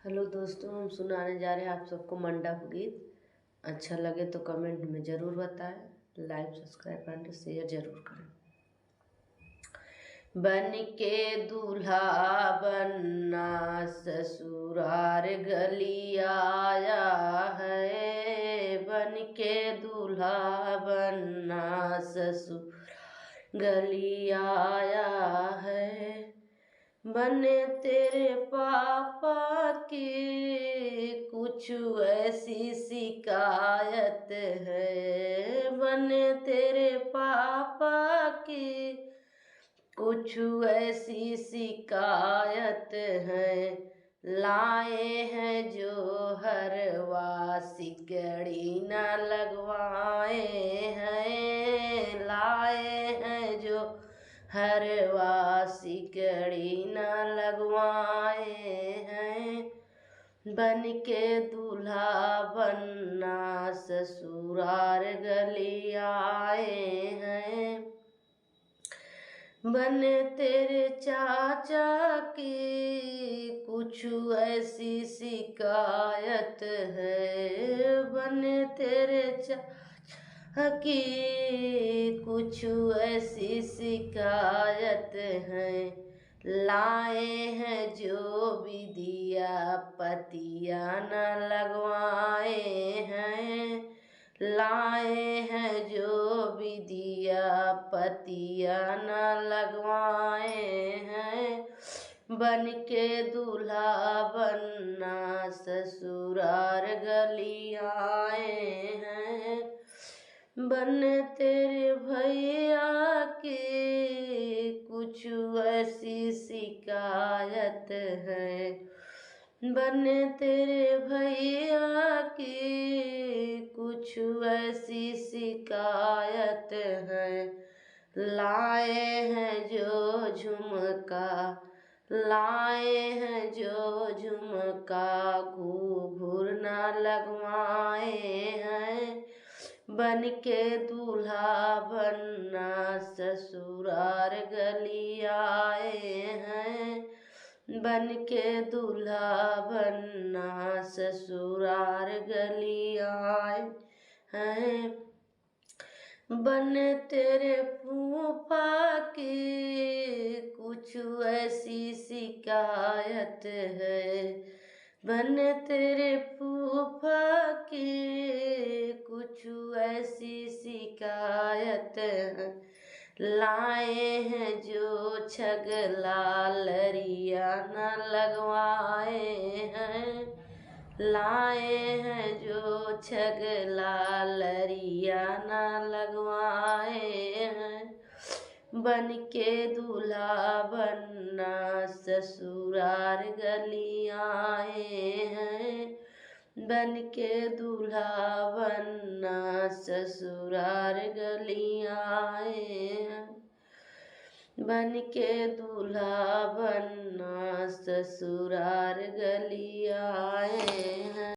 Hello दोस्तों, हम सुनाने जा रहे हैं आप सबको मंडप गीत। अच्छा लगे तो कमेंट में ज़रूर बताएं, लाइक सब्सक्राइब करें, शेयर ज़रूर करें। बन के दूल्हा बनना ससुरार गली आया है, बन के दूल्हा बनना ससुर गली आया है। बने तेरे पापा की कुछ ऐसी शिकायत है, बने तेरे पापा की कुछ ऐसी शिकायत है। लाए हैं जो हरवा सिकड़ी न लगवाए हैं, लाए हैं जो हरवा सिकड़ी न लगवाए हैं। बन के दूल्हा बनना ससुरार गली आए हैं। बने तेरे चाचा की कुछ ऐसी शिकायत है, बने तेरे चाचा की कुछ ऐसी शिकायत है। लाए हैं जो विदिया पतिया न लगवाए हैं, लाए हैं जो विदिया पतिया न लगवाए हैं। बन के दूल्हा बनना ससुरार गली आए हैं। बन तेरे भैया की कुछ ऐसी शिकायत है, बन तेरे भैया की कुछ ऐसी शिकायत है। लाए हैं जो झुमका, लाए हैं जो झुमका घूंघर न लगवाए हैं। बन के दूल्हा बनना ससुरार गली आए हैं, बन के दूल्हा बनना ससुरार गली आए हैं। बन तेरे फूफा की कुछ ऐसी शिकायत है, बन तेरे फूफा की कुछ ऐसी शिकायत है। लाए हैं जो छगला लरिया न लगवाए हैं, लाए हैं जो छगला लरिया न लगवाए हैं। बन के दूल्हा बनना ससुरार गली आए हैं, बन के दूल्हा बनना ससुरार गली आए हैं। बन के दूल्हा बनना ससुरार गली आए हैं।